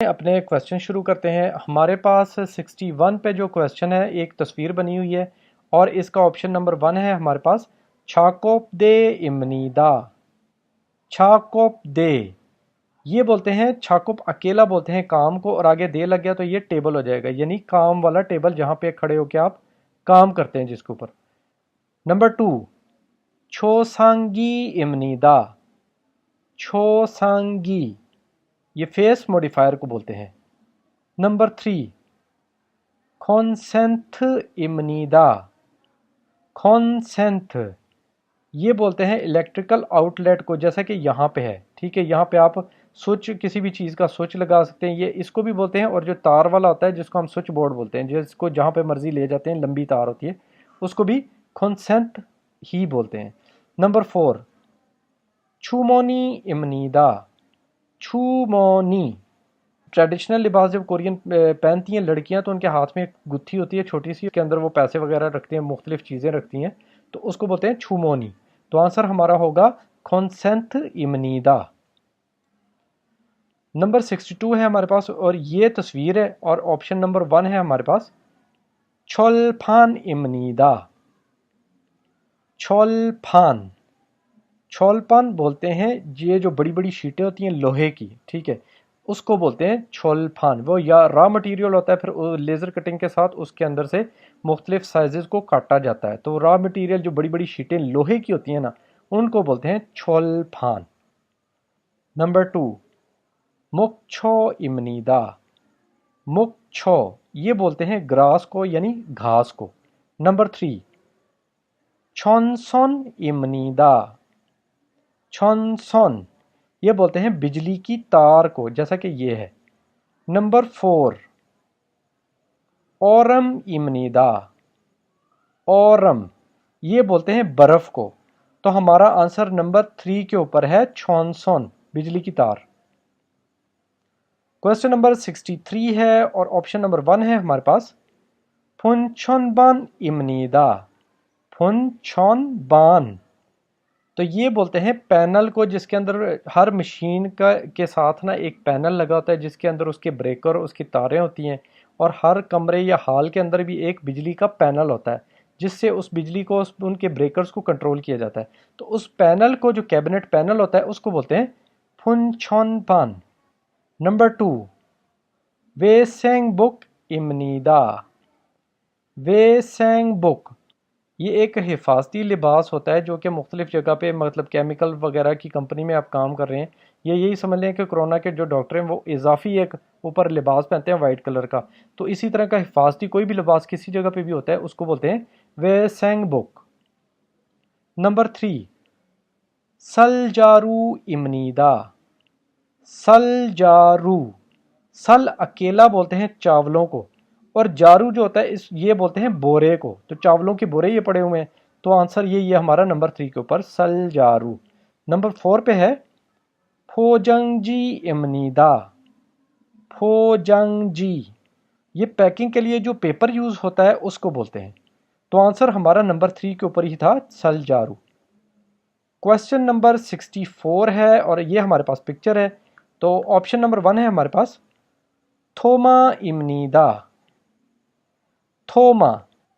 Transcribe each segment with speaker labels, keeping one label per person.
Speaker 1: اپنے کویشچن شروع کرتے ہیں۔ ہمارے پاس 61 پہ جو کویشچن ہے ایک تصویر بنی ہوئی ہے اور اس کا آپشن نمبر 1 ہے ہمارے پاس چھاکوپ دے امنیدا۔ چھاکوپ دے یہ بولتے ہیں، چھاکوپ اکیلا بولتے ہیں کام کو، اور آگے دے لگ گیا تو یہ ٹیبل ہو جائے گا، یعنی کام والا ٹیبل جہاں پہ کھڑے ہو کے آپ کام کرتے ہیں جس کے اوپر۔ نمبر 2 چھوسانگی امنیدا۔ چھوسانگی یہ فیس موڈیفائر کو بولتے ہیں۔ نمبر 3 کھونسینتھ امنیدا۔ کھونسینتھ یہ بولتے ہیں الیکٹریکل آؤٹ لیٹ کو، جیسا کہ یہاں پہ ہے، ٹھیک ہے، یہاں پہ آپ سوئچ کسی بھی چیز کا سوئچ لگا سکتے ہیں، یہ اس کو بھی بولتے ہیں، اور جو تار والا ہوتا ہے جس کو ہم سوئچ بورڈ بولتے ہیں، جس کو جہاں پہ مرضی لے جاتے ہیں، لمبی تار ہوتی ہے، اس کو بھی کھونسینتھ ہی بولتے ہیں۔ نمبر 4 چھومونی امنیدا۔ چھومونی ٹریڈیشنل لباس جب کورین پہنتی ہیں لڑکیاں تو ان کے ہاتھ میں ایک گتھی ہوتی ہے چھوٹی سی، اس کے اندر وہ پیسے وغیرہ رکھتے ہیں، مختلف چیزیں رکھتی ہیں، تو اس کو بولتے ہیں چھومونی۔ تو آنسر ہمارا ہوگا کھونسینتھ امنیدا۔ نمبر 62 ہے ہمارے پاس، اور یہ تصویر ہے، اور آپشن نمبر 1 ہے ہمارے پاس چھولپھان امنیدا۔ چھولپھان چھولپن بولتے ہیں یہ جو بڑی بڑی شیٹیں ہوتی ہیں لوہے کی، ٹھیک ہے، اس کو بولتے ہیں چھولپھان۔ وہ یا را مٹیریل ہوتا ہے، پھر لیزر کٹنگ کے ساتھ اس کے اندر سے مختلف سائزز کو کاٹا جاتا ہے، تو را مٹیریل جو بڑی بڑی شیٹیں لوہے کی ہوتی ہیں نا، ان کو بولتے ہیں چھولپھان۔ نمبر 2 مکچھو امنیدا۔ مکچھو یہ بولتے ہیں گراس کو، یعنی گھاس کو۔ نمبر 3 چھونسون امنیدا۔ چھونسون یہ بولتے ہیں بجلی کی تار کو، جیسا کہ یہ ہے۔ Number 4 Oram امنیدا۔ اورم یہ بولتے ہیں برف کو، تو ہمارا آنسر نمبر 3 کے اوپر ہے چھونسون، بجلی کی تار۔ کویسچن نمبر 63 ہے، اور آپشن نمبر 1 ہے ہمارے پاس پھنچھونبان امنیدا۔ پھنچھونبان تو یہ بولتے ہیں پینل کو، جس کے اندر ہر مشین کے ساتھ نا ایک پینل لگا ہوتا ہے، جس کے اندر اس کے بریکر، اس کی تاریں ہوتی ہیں، اور ہر کمرے یا ہال کے اندر بھی ایک بجلی کا پینل ہوتا ہے، جس سے اس بجلی کو ان کے بریکرز کو کنٹرول کیا جاتا ہے، تو اس پینل کو جو کیبنٹ پینل ہوتا ہے اس کو بولتے ہیں پھنچھونپان۔ نمبر 2 وے سینگ بک امنیدا۔ وے سینگ بک یہ ایک حفاظتی لباس ہوتا ہے جو کہ مختلف جگہ پہ، مطلب کیمیکل وغیرہ کی کمپنی میں آپ کام کر رہے ہیں، یا یہی سمجھ لیں کہ کرونا کے جو ڈاکٹر ہیں وہ اضافی ایک اوپر لباس پہنتے ہیں وائٹ کلر کا، تو اسی طرح کا حفاظتی کوئی بھی لباس کسی جگہ پہ بھی ہوتا ہے اس کو بولتے ہیں وے سینگ بک۔ نمبر 3 سل جارو امنیدا۔ سل جارو سل اکیلا بولتے ہیں چاولوں کو، اور جارو جو ہوتا ہے یہ بولتے ہیں بورے کو، تو چاولوں کے بورے یہ پڑے ہوئے ہیں، تو آنسر یہ ہمارا نمبر 3 کے اوپر سل جارو۔ نمبر 4 پہ ہے پھوجنگ جی امنیدا۔ پھوجنگ جی یہ پیکنگ کے لیے جو پیپر یوز ہوتا ہے اس کو بولتے ہیں، تو آنسر ہمارا نمبر 3 کے اوپر ہی تھا سل جارو۔ کویسچن نمبر 64 ہے، اور یہ ہمارے پاس پکچر ہے، تو آپشن نمبر 1 ہے ہمارے پاس تھوما امنیدا۔ تھوما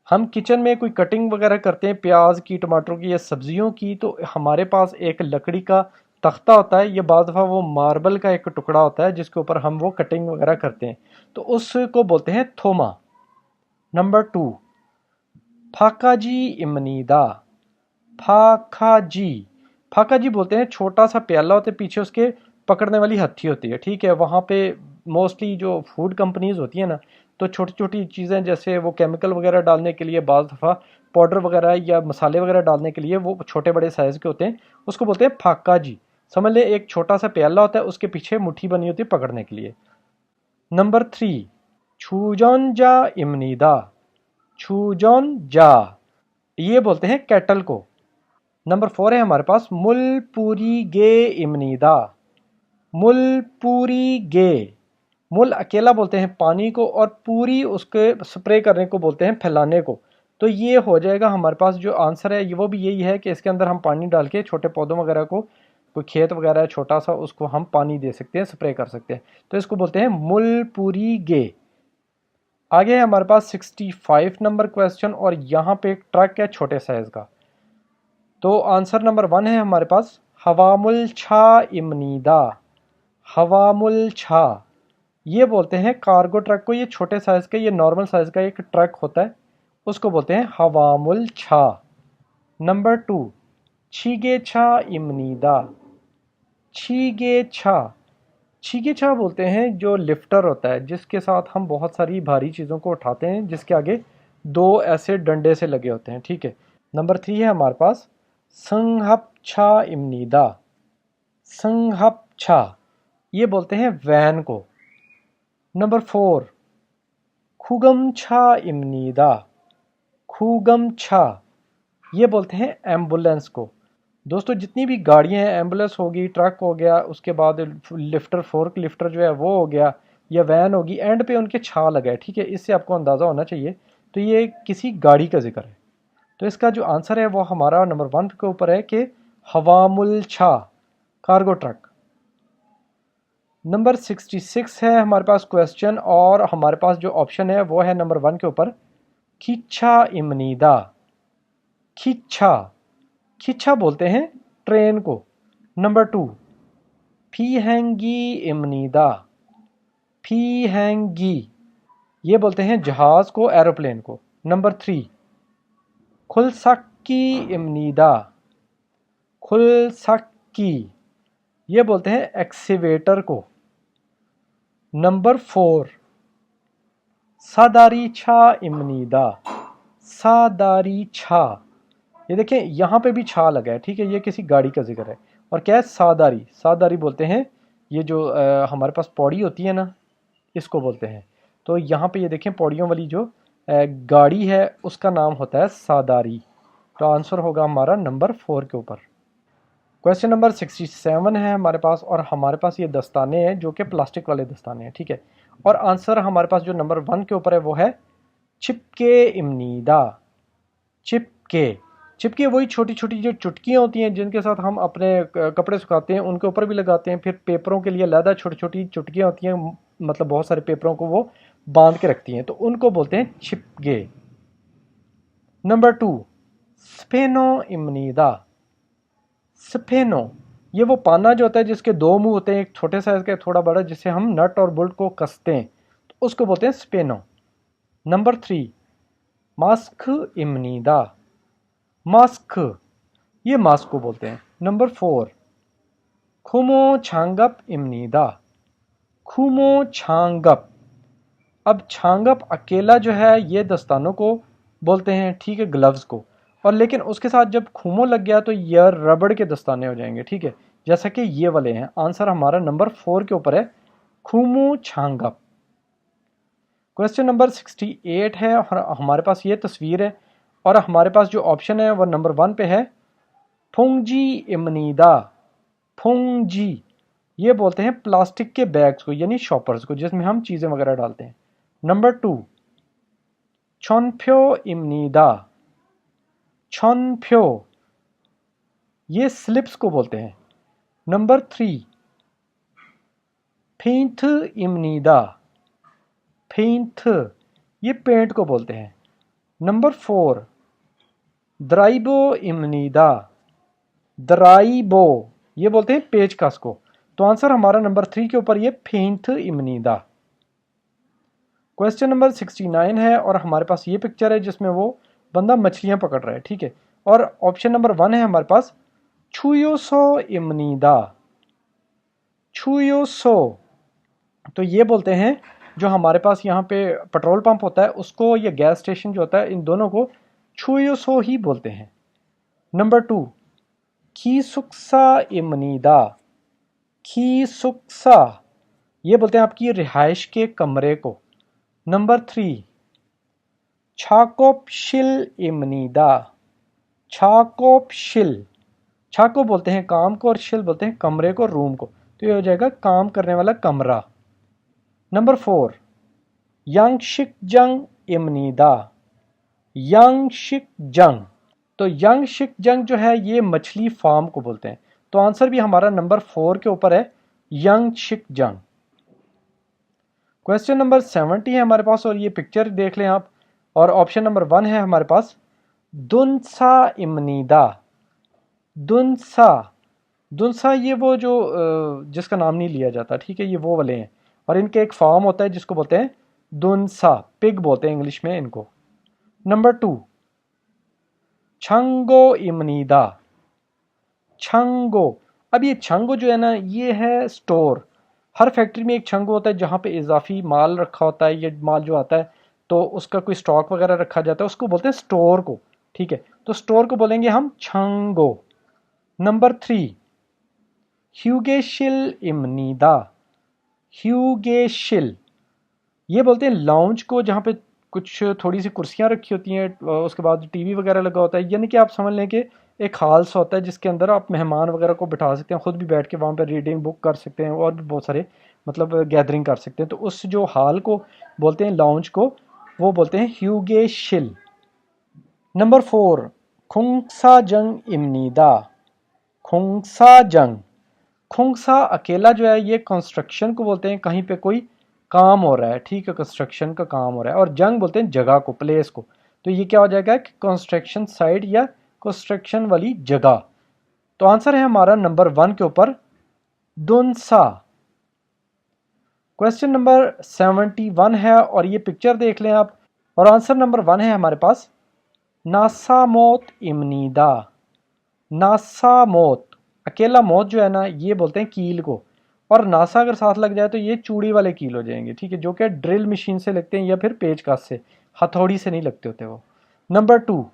Speaker 1: ہم کچن میں کوئی کٹنگ وغیرہ کرتے ہیں پیاز کی، ٹماٹر کی یا سبزیوں کی، تو ہمارے پاس ایک لکڑی کا تختہ ہوتا ہے، یہ بعض دفعہ وہ ماربل کا ایک ٹکڑا ہوتا ہے جس کے اوپر ہم وہ کٹنگ وغیرہ کرتے ہیں، تو اس کو بولتے ہیں تھوما۔ نمبر 2 پھاکا جی امنیدا۔ پھاکا جی پھاکا جی بولتے ہیں چھوٹا سا پیالہ ہوتا ہے، پیچھے اس کے پکڑنے والی ہتھی ہوتی ہے، ٹھیک ہے، وہاں پہ موسٹلی جو فوڈ کمپنیز ہوتی ہیں نا، تو چھوٹی چھوٹی چیزیں جیسے وہ کیمیکل وغیرہ ڈالنے کے لیے، بعض دفعہ پاؤڈر وغیرہ یا مسالے وغیرہ ڈالنے کے لیے وہ چھوٹے بڑے سائز کے ہوتے ہیں، اس کو بولتے ہیں پھاکا جی۔ سمجھ لیں ایک چھوٹا سا پیالہ ہوتا ہے، اس کے پیچھے مٹھی بنی ہوتی ہے پکڑنے کے لیے۔ نمبر 3 چھوجون جا امنیدا۔ چھوجون جا یہ بولتے ہیں کیٹل کو۔ نمبر 4 ہے ہمارے پاس مل پوری گے امنیدا۔ مل پوری گے مل اکیلا بولتے ہیں پانی کو، اور پوری اس کے سپرے کرنے کو بولتے ہیں پھیلانے کو، تو یہ ہو جائے گا ہمارے پاس جو آنسر ہے وہ بھی یہی ہے کہ اس کے اندر ہم پانی ڈال کے چھوٹے پودوں وغیرہ کو कोई खेत वगैरह है छोटा सा, उसको हम पानी दे सकते हैं, स्प्रे कर सकते हैं, तो इसको बोलते हैं मुलपुरी गे। आगे है हमारे पास 65 नंबर क्वेश्चन, और यहाँ पे एक ट्रक है छोटे साइज का। तो आंसर नंबर 1 है हमारे पास हवामुल छा इमनीदा। हवामुल छा, ये बोलते हैं कार्गो ट्रक को, ये छोटे साइज का, ये नॉर्मल साइज का एक ट्रक होता है, उसको बोलते हैं हवामुल छा। नंबर 2 छीगे छा इमनीदा। छीगे छा, छीगे छा बोलते हैं जो लिफ्टर होता है, जिसके साथ हम बहुत सारी भारी चीज़ों को उठाते हैं, जिसके आगे 2 ऐसे डंडे से लगे होते हैं, ठीक है। नंबर 3 है हमारे पास संहप छा इमनीदा। संहप छा, ये बोलते हैं वैन को। नंबर 4 खुगम छा इमनीदा। खुगम छा, ये बोलते हैं एम्बुलेंस को। दोस्तों जितनी भी गाड़ियां हैं, एम्बुलेंस होगी, ट्रक हो गया, उसके बाद लिफ्टर, फोर्क लिफ्टर जो है वो हो गया, या वैन होगी, एंड पे उनके छा लगा है, ठीक है, इससे आपको अंदाज़ा होना चाहिए तो ये किसी गाड़ी का जिक्र है। तो इसका जो आंसर है वो हमारा नंबर 1 के ऊपर है कि हवामुल छा, कार्गो ट्रक। नंबर 66 है हमारे पास क्वेश्चन, और हमारे पास जो ऑप्शन है वो है नंबर 1 के ऊपर खिच्छा इमनीदा। खिच्छा, खिच्छा बोलते हैं ट्रेन को। नंबर 2 फीहेंगी इमनीदा। फीहेंगी, ये बोलते हैं जहाज को, एरोप्लेन को। नंबर 3 खुलसक्की इमनीदा। खुलसक्की, ये बोलते हैं एक्सीवेटर को। नंबर 4 सादारी छा इमनीदा। सादारी छा, ये देखें यहाँ पे भी छा लगा है, ठीक है, ये किसी गाड़ी का जिक्र है। और क्या है, सादारी। सादारी बोलते हैं ये जो हमारे पास पौड़ी होती है ना, इसको बोलते हैं। तो यहाँ पे ये देखें पौड़ियों वाली जो गाड़ी है उसका नाम होता है सादारी। तो आंसर होगा हमारा नंबर 4 के ऊपर। क्वेश्चन नंबर 67 है हमारे पास, और हमारे पास ये दस्ताने हैं जो कि प्लास्टिक वाले दस्ताने हैं, ठीक है। और आंसर हमारे पास जो नंबर 1 के ऊपर है वो है चिपके इमनीदा। चिपके, चिपके वही छोटी छोटी जो चुटकियाँ होती हैं जिनके साथ हम अपने कपड़े सुखाते हैं, उनके ऊपर भी लगाते हैं। फिर पेपरों के लिए अलग छोटी छोटी चुटकियाँ होती हैं, मतलब बहुत सारे पेपरों को वो बांध के रखती हैं, तो उनको बोलते हैं चिपके। नंबर 2 स्पेनो इमनीदा। स्पेनो, ये वो पाना जो होता है जिसके 2 मुंह होते हैं, एक छोटे साइज का, थोड़ा बड़ा, जिससे हम नट और बोल्ट को कसते हैं, तो उसको बोलते हैं स्पेनो। नंबर 3 मास्क इमनीदा। मास्क, ये मास्क को बोलते हैं। नंबर 4 खुमो छांगप इमनीदा। खुमो छांगप, अब छांगप अकेला जो है ये दस्तानों को बोलते हैं, ठीक है, ग्लव्स को। और लेकिन उसके साथ जब खुमो लग गया तो ये रबड़ के दस्ताने हो जाएंगे, ठीक है, जैसा कि ये वाले हैं। आंसर हमारा नंबर 4 के ऊपर है खुमो छांगप। क्वेश्चन नंबर 68 है, और हमारे पास ये तस्वीर है, और हमारे पास जो ऑप्शन है वो नंबर 1 पे है फुंगजी इमनीदा। फुंगजी, ये बोलते हैं प्लास्टिक के बैग्स को, यानी शॉपर्स को, जिसमें हम चीज़ें वगैरह डालते हैं। नंबर 2 छोनफ्यो इमनीदा। छोनफ्यो, ये स्लिप्स को बोलते हैं। नंबर 3 फेंथ इमनीदा। फेंथ, ये पेंट को बोलते हैं। नंबर 4 द्राइबो इमनीदा। द्राइबो, ये बोलते हैं पेचकस को। तो आंसर हमारा नंबर 3 के ऊपर ये फेंथ इमनीदा। क्वेश्चन नंबर 69 है, और हमारे पास ये पिक्चर है जिसमें वो बंदा मछलियां पकड़ रहा है, ठीक है। और ऑप्शन नंबर 1 है हमारे पास छुयोसो इमनीदा। छुयोसो, तो ये बोलते हैं जो हमारे पास यहाँ पे पेट्रोल पंप होता है उसको, या गैस स्टेशन जो होता है, इन दोनों को छुयोसो ही बोलते हैं। नंबर 2 खीसुक्सा इमनीदा। खीसुक्सा, ये बोलते हैं आपकी रिहाइश के कमरे को। नंबर 3 छाकोपशिल इमनीदा। छाकोपशिल, छाको बोलते हैं काम को, और शिल बोलते हैं कमरे को, रूम को, तो ये हो जाएगा काम करने वाला कमरा। नंबर 4 यांगशिक जंग इमनीदा। यांगशिक जंग, तो यांगशिक जंग जो है ये मछली फार्म को बोलते हैं। तो आंसर भी हमारा नंबर 4 के ऊपर है, यंग शिक जंग। क्वेश्चन नंबर 70 है हमारे पास, और ये पिक्चर देख लें आप, और ऑप्शन नंबर 1 है हमारे पास दुनसा इमनीदा। दुनसा, दुनसा ये वो जो जिसका नाम नहीं लिया जाता, ठीक है, ये वो वाले हैं, और इनके एक फॉर्म होता है जिसको बोलते हैं दुनसा, पिग बोलते हैं इंग्लिश में इनको। नंबर 2 छंगो इमनीदा। छंगो, अब ये छंगो जो है ना, ये है स्टोर। हर फैक्ट्री में एक छंगो होता है जहाँ पे इजाफी माल रखा होता है, ये माल जो आता है तो उसका कोई स्टॉक वगैरह रखा जाता है, उसको बोलते हैं स्टोर को, ठीक है, तो स्टोर को बोलेंगे हम छंगो। नंबर 3 ह्यूगेशिल इमनीदा। ह्यूगेशिल, ये बोलते हैं लाउंज को, जहाँ पे कुछ थोड़ी सी कुर्सियाँ रखी होती हैं, उसके बाद टीवी वगैरह लगा होता है, यानी कि आप समझ लें कि एक हॉल सा होता है जिसके अंदर आप मेहमान वगैरह को बिठा सकते हैं, खुद भी बैठ के वहाँ पर रीडिंग बुक कर सकते हैं, और भी बहुत सारे मतलब गैदरिंग कर सकते हैं। तो उस जो हॉल को बोलते हैं, लाउंज को, वो बोलते हैं ह्यूगेशिल। नंबर 4 खुंगसा जंग इमनीदा। खुंगसा जंग, खुंगसा अकेला जो है ये कंस्ट्रक्शन को बोलते हैं, कहीं पे कोई काम हो रहा है, ठीक है, कंस्ट्रक्शन का काम हो रहा है, और जंग बोलते हैं जगह को, प्लेस को। तो ये क्या हो जाएगा कि कंस्ट्रक्शन साइट या कंस्ट्रक्शन वाली जगह। तो आंसर है हमारा नंबर 1 के ऊपर दुनसा। क्वेश्चन नंबर 71 है, और ये पिक्चर देख लें आप, और आंसर नंबर 1 है हमारे पास नासा मोत इमनीदा। नासा मोत, अकेला मोत जो है ना, ये बोलते हैं कील को, और नासा अगर साथ लग जाए तो ये चूड़ी वाले कील हो जाएंगे, ठीक है, जो कि ड्रिल मशीन से लगते हैं या फिर पेचकस से, हथौड़ी से नहीं लगते होते वो। नंबर 2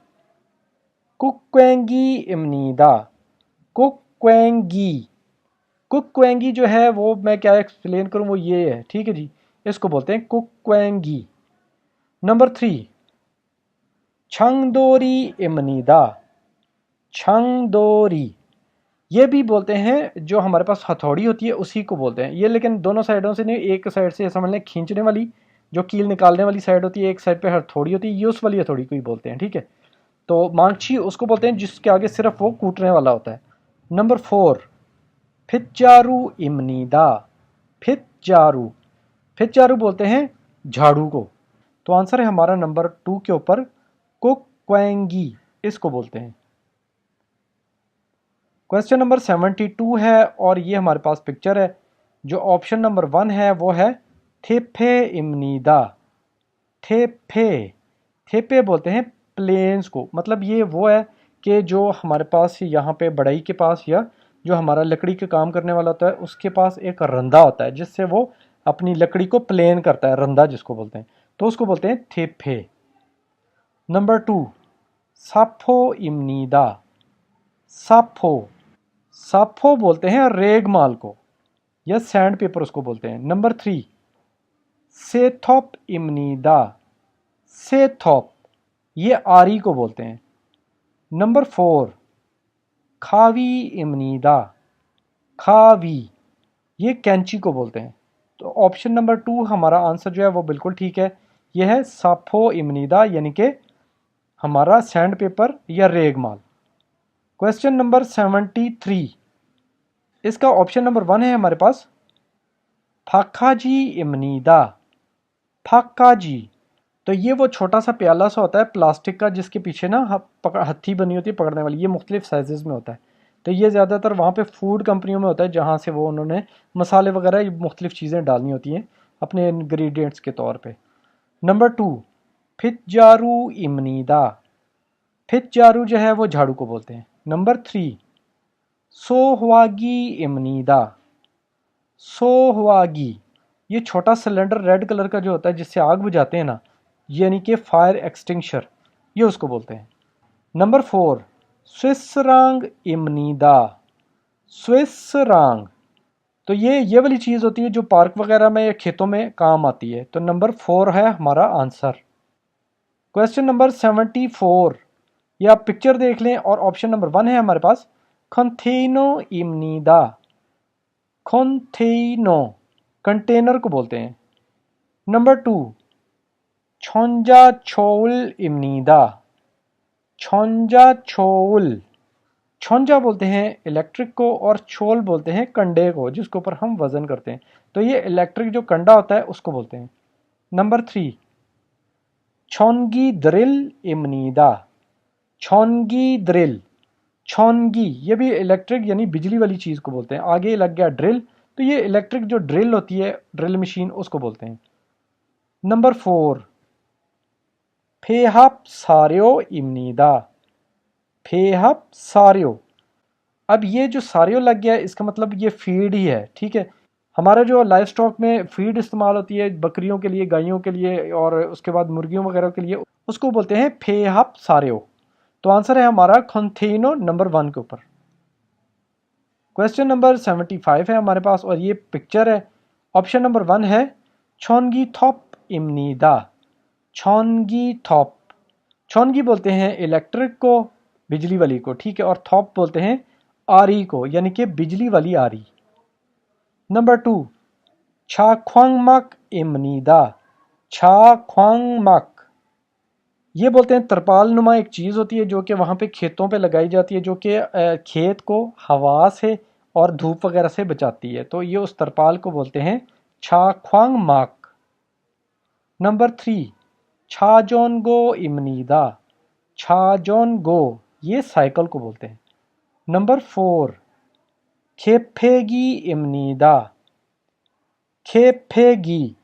Speaker 1: कुक्वेंगी इमनीदा। कुक्वेंगी, कुक्वेंगी जो है वो मैं क्या एक्सप्लेन करूं, वो ये है, ठीक है जी, इसको बोलते हैं कुक्वेंगी। नंबर 3 छंगदोरी इमनीदा। छंगदोरी, ये भी बोलते हैं जो हमारे पास हथौड़ी होती है उसी को बोलते हैं ये, लेकिन दोनों साइडों से नहीं, एक साइड से समझ लें खींचने वाली, जो कील निकालने वाली साइड होती है, एक साइड पे हथौड़ी होती है, ये उस वाली हथौड़ी को ही बोलते हैं, ठीक है। तो मांगछी उसको बोलते हैं जिसके आगे सिर्फ वो कूटने वाला होता है। नंबर 4 फिचारू इमनीदा। फिचारू, फिचारू बोलते हैं झाड़ू को। तो आंसर है हमारा नंबर 2 के ऊपर कुक्वेंगी, इसको बोलते हैं। क्वेश्चन नंबर 72 है, और ये हमारे पास पिक्चर है, जो ऑप्शन नंबर 1 है वो है थेपे इमनीदा। थेपे, थेपे बोलते हैं प्लेन्स को, मतलब ये वो है कि जो हमारे पास यहाँ पे बढ़ई के पास, या जो हमारा लकड़ी के काम करने वाला होता है उसके पास एक रंदा होता है जिससे वो अपनी लकड़ी को प्लेन करता है, रंदा जिसको बोलते हैं, तो उसको बोलते हैं थेपे। नंबर 2 साफो इमनीदा। साफो, साफो बोलते हैं रेगमाल को, या सैंड पेपर उसको बोलते हैं। नंबर 3 सेथोप इमनीदा। सेथोप, ये आरी को बोलते हैं। नंबर 4 खावी इमनीदा। खावी, ये कैंची को बोलते हैं। तो ऑप्शन नंबर 2 हमारा आंसर जो है वो बिल्कुल ठीक है, यह है साफो इमनीदा, यानी कि हमारा सैंड पेपर या रेगमाल। क्वेश्चन नंबर 73, इसका ऑप्शन नंबर 1 है हमारे पास फाकाजी इमनीदा। फाकाजी, तो ये वो छोटा सा प्याला सा होता है प्लास्टिक का जिसके पीछे ना हत्थी बनी होती है पकड़ने वाली, ये मुख्तलिफ साइजेस में होता है। तो ये ज़्यादातर वहाँ पे फूड कंपनियों में होता है जहाँ से वो उन्होंने मसाले वगैरह मुख्तलिफ चीज़ें डालनी होती हैं अपने इंग्रेडिएंट्स के तौर पे। नंबर 2 फितजारू इमनीदा। फितजारू जो है वो झाड़ू को बोलते हैं। नंबर 3 सोहवागी इमनीदा। सोहवागी, ये छोटा सिलेंडर रेड कलर का जो होता है जिससे आग बुझाते हैं ना, यानी कि फायर एक्सटिंग्विशर, ये उसको बोलते हैं। नंबर 4 स्विसरांग इमनीदा। स्विसरांग, तो ये वाली चीज़ होती है जो पार्क वगैरह में या खेतों में काम आती है। तो नंबर 4 है हमारा आंसर। क्वेश्चन नंबर 74, ये आप पिक्चर देख लें, और ऑप्शन नंबर 1 है हमारे पास कंथेनो इमनीदा। कंथेनो, कंटेनर को बोलते हैं। नंबर 2 छोंजा छोल इमनीदा। छोंजा छोल, छौंजा बोलते हैं इलेक्ट्रिक को, और छोल बोलते हैं कंडे को जिसके ऊपर हम वजन करते हैं। तो ये इलेक्ट्रिक जो कंडा होता है उसको बोलते हैं। नंबर 3, छौनगी द्रिल इमनीदा। छौनगी द्रिल, छौनगी ये भी इलेक्ट्रिक यानी बिजली वाली चीज़ को बोलते हैं। आगे लग गया ड्रिल, तो ये इलेक्ट्रिक जो ड्रिल होती है, ड्रिल मशीन, उसको बोलते हैं। नंबर 4, फेहप सार्यो इमनीदा। फेहप सार्यो, अब ये जो सारियो लग गया है इसका मतलब ये फीड ही है, ठीक है। हमारा जो लाइफ स्टॉक में फीड इस्तेमाल होती है बकरियों के लिए, गायों के लिए और उसके बाद मुर्गियों वगैरह के लिए, उसको बोलते हैं फेहप सारियो। तो आंसर है हमारा खोंथेनो नंबर 1 के ऊपर। क्वेश्चन नंबर 75 है हमारे पास और ये पिक्चर है। ऑप्शन नंबर 1 है छौनगी थॉप इमनीदा। छौनगी थॉप, छौनगी बोलते हैं इलेक्ट्रिक को, बिजली वाली को, ठीक है, और थॉप बोलते हैं आरी को यानी कि बिजली वाली आरी। नंबर 2, छा ख्वांगमक इमनीदा। छा ख्वांगमक, ये बोलते हैं तरपाल नुमा एक चीज़ होती है जो कि वहाँ पे खेतों पे लगाई जाती है, जो कि खेत को हवा से और धूप वगैरह से बचाती है। तो ये उस तरपाल को बोलते हैं छा ख्वांगमक। नंबर 3, छाजोन गो इमनीदा। छाजोन गो, ये साइकिल को बोलते हैं। नंबर 4, खेपेगी इमनीदा। खेपेगी,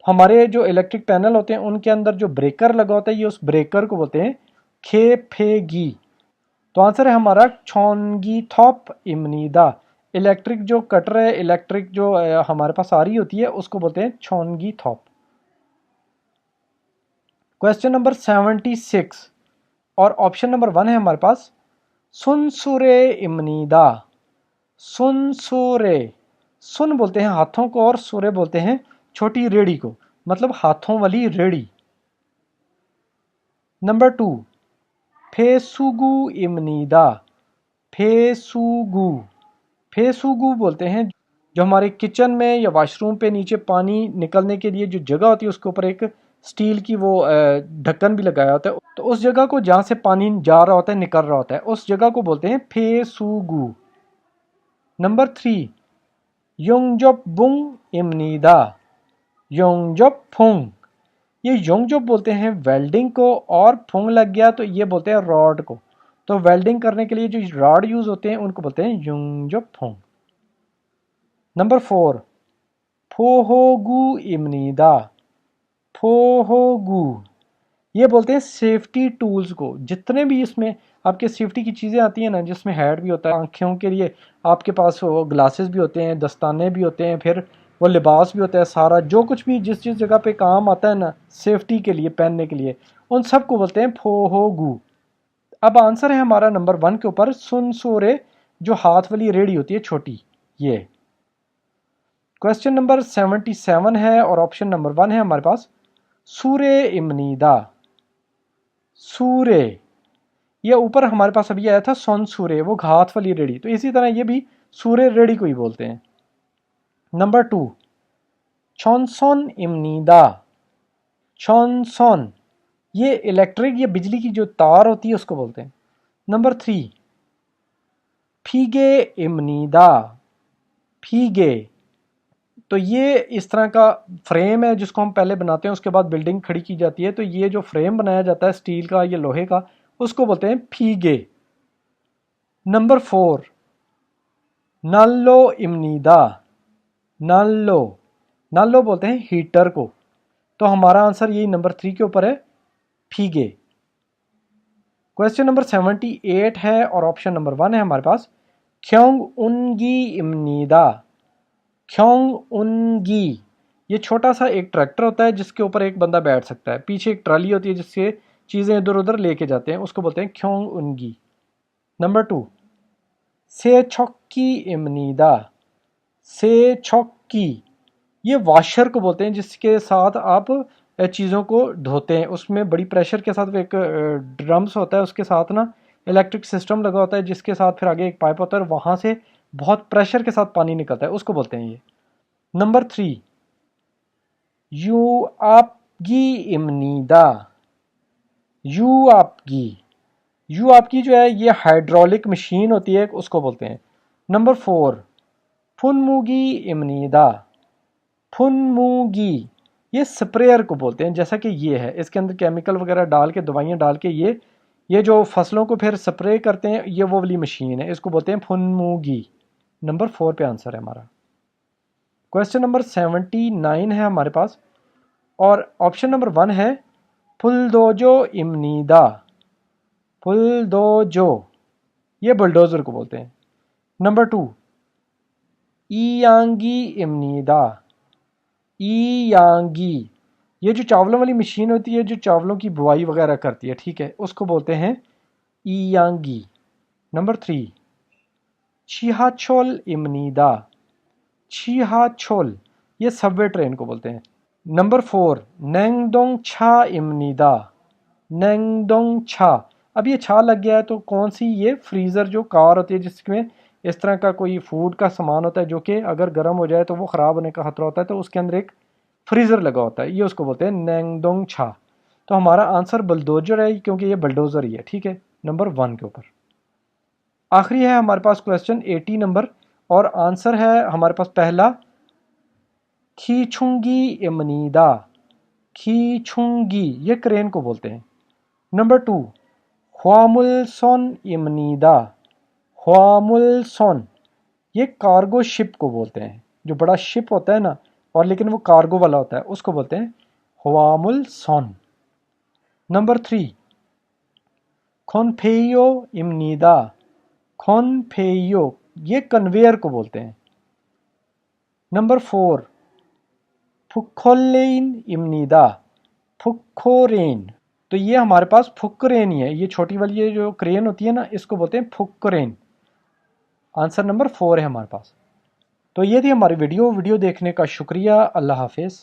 Speaker 1: हमारे जो इलेक्ट्रिक पैनल होते हैं उनके अंदर जो ब्रेकर लगा होता है, ये उस ब्रेकर को बोलते हैं खेपेगी। तो आंसर है हमारा छौनगी थॉप इमनीदा। इलेक्ट्रिक जो कटर है, इलेक्ट्रिक जो हमारे पास आ रही होती है उसको बोलते हैं छौनगी थॉप। क्वेश्चन नंबर 76 और ऑप्शन नंबर 1 है हमारे पास सुनसुरे इमनीदा। सुनसुरे, सुन बोलते हैं हाथों को और सुरे बोलते हैं छोटी रेड़ी को, मतलब हाथों वाली रेड़ी। नंबर 2, फेसुगु इमनीदा। फेसुगु, फेसुगु बोलते हैं जो हमारे किचन में या वॉशरूम पे नीचे पानी निकलने के लिए जो जगह होती है उसके ऊपर एक स्टील की वो ढक्कन भी लगाया होता है, तो उस जगह को जहाँ से पानी जा रहा होता है, निकल रहा होता है, उस जगह को बोलते हैं फेसुगु। नंबर 3, योंगजोप बुंग इमनीदा। योंगजोप फुंग, ये योंगजोप बोलते हैं वेल्डिंग को, और फुंग लग गया तो ये बोलते हैं रॉड को। तो वेल्डिंग करने के लिए जो रॉड यूज होते हैं उनको बोलते हैं योंगजोप फुंग। नंबर 4, फोहोगु इमनीदा। फोहोगु, ये बोलते हैं सेफ्टी टूल्स को, जितने भी इसमें आपके सेफ्टी की चीज़ें आती हैं ना, जिसमें हेड भी होता है, आँखों के लिए आपके पास वो ग्लासेस भी होते हैं, दस्ताने भी होते हैं, फिर वो लिबास भी होता है, सारा जो कुछ भी जिस जिस जगह पे काम आता है ना सेफ्टी के लिए पहनने के लिए, उन सब को बोलते हैं फोहोगु। अब आंसर है हमारा नंबर 1 के ऊपर सुनसोरे, जो हाथ वाली रेडी होती है छोटी, ये। क्वेश्चन नंबर 77 है और ऑप्शन नंबर 1 है हमारे पास सूरे इमनीदा। सूरे, ये ऊपर हमारे पास अभी आया था सोन सूरे, वो घात वाली रेडी, तो इसी तरह ये भी सूरे रेडी को ही बोलते हैं। नंबर 2, छौनसोन इमनीदा। छौनसोन, ये इलेक्ट्रिक या बिजली की जो तार होती है उसको बोलते हैं। नंबर 3, फीगे इमनीदा। फीगे, तो ये इस तरह का फ्रेम है जिसको हम पहले बनाते हैं, उसके बाद बिल्डिंग खड़ी की जाती है, तो ये जो फ्रेम बनाया जाता है स्टील का या लोहे का, उसको बोलते हैं फीगे। नंबर 4, नाल्लो इमनीदा। नाल्लो, नाल्लो बोलते हैं हीटर को, तो हमारा आंसर यही नंबर 3 के ऊपर है, फीगे। क्वेश्चन नंबर 78 है और ऑप्शन नंबर 1 है हमारे पास ख्योंग उनगी इमनीदा। ख्योंग उनगी, ये छोटा सा एक ट्रैक्टर होता है जिसके ऊपर एक बंदा बैठ सकता है, पीछे एक ट्राली होती है जिससे चीज़ें इधर उधर लेके जाते हैं, उसको बोलते हैं ख्योंग उनगी। नंबर 2, से छक्की इमनीदा। से छक्की, ये वॉशर को बोलते हैं जिसके साथ आप चीज़ों को धोते हैं, उसमें बड़ी प्रेशर के साथ एक ड्रम्स होता है, उसके साथ ना इलेक्ट्रिक सिस्टम लगा होता है जिसके साथ फिर आगे एक पाइप होता है और वहाँ से बहुत प्रेशर के साथ पानी निकलता है, उसको बोलते हैं ये। नंबर 3, यू आपगी इमनीदा। यू आपगी, یو آپ کی جو ہے یہ ہائیڈرولک مشین ہوتی ہے اس کو بولتے ہیں۔ نمبر 4 پھنموگی امنیدا، پھنموگی یہ سپریئر کو بولتے ہیں، جیسا کہ یہ ہے اس کے اندر کیمیکل وغیرہ ڈال کے دوائیاں ڈال کے یہ جو فصلوں کو پھر سپرے کرتے ہیں یہ وہ والی مشین ہے، اس کو بولتے ہیں پھنموگی۔ نمبر 4 پہ آنسر ہے ہمارا۔ کویسچن نمبر 79 ہے ہمارے پاس، اور آپشن نمبر 1 ہے پھلدوجو امنیدا، پھلدوجو یہ بلڈوزر کو بولتے ہیں۔ نمبر 2 ایانگی امنیدا، ایانگی یہ جو چاولوں والی مشین ہوتی ہے جو چاولوں کی بوائی وغیرہ کرتی ہے، ٹھیک ہے، اس کو بولتے ہیں ایانگی۔ نمبر 3 چھیہاچول امنیدا، چھیہاچول یہ سب وے ٹرین کو بولتے ہیں۔ نمبر 4 نینگڈونگ چھا امنیدا، نینگڈونگ چھا اب یہ چھا لگ گیا ہے تو کون سی؟ یہ فریزر جو کار ہوتی ہے جس میں اس طرح کا کوئی فوڈ کا سامان ہوتا ہے جو کہ اگر گرم ہو جائے تو وہ خراب ہونے کا خطرہ ہوتا ہے، تو اس کے اندر ایک فریزر لگا ہوتا ہے، یہ اس کو بولتے ہیں نینگڈونگ چھا۔ تو ہمارا آنسر بلڈوزر ہے کیونکہ یہ بلڈوزر ہی ہے، ٹھیک ہے، نمبر 1 کے اوپر۔ آخری ہے ہمارے پاس کویسچن 80 نمبر، اور آنسر ہے ہمارے پاس پہلا کھیچھنگی امنیدا، کھیچھنگی یہ کرین کو بولتے ہیں۔ نمبر 2 خواملسون امنیدا، خواملسون یہ کارگو شپ کو بولتے ہیں، جو بڑا شپ ہوتا ہے نا اور لیکن وہ کارگو والا ہوتا ہے اس کو بولتے ہیں خواملسون۔ نمبر 3 کھونپھیو امنیدا، کھونپھیو یہ کنویئر کو بولتے ہیں۔ نمبر 4 پھکھولین امنیدا، پھکھورین تو یہ ہمارے پاس پھکرین ہی ہے، یہ چھوٹی والی یہ جو کرین ہوتی ہے نا اس کو بولتے ہیں پھکرین۔ آنسر نمبر 4 ہے ہمارے پاس۔ تو یہ تھی ہماری ویڈیو دیکھنے کا شکریہ، اللہ حافظ۔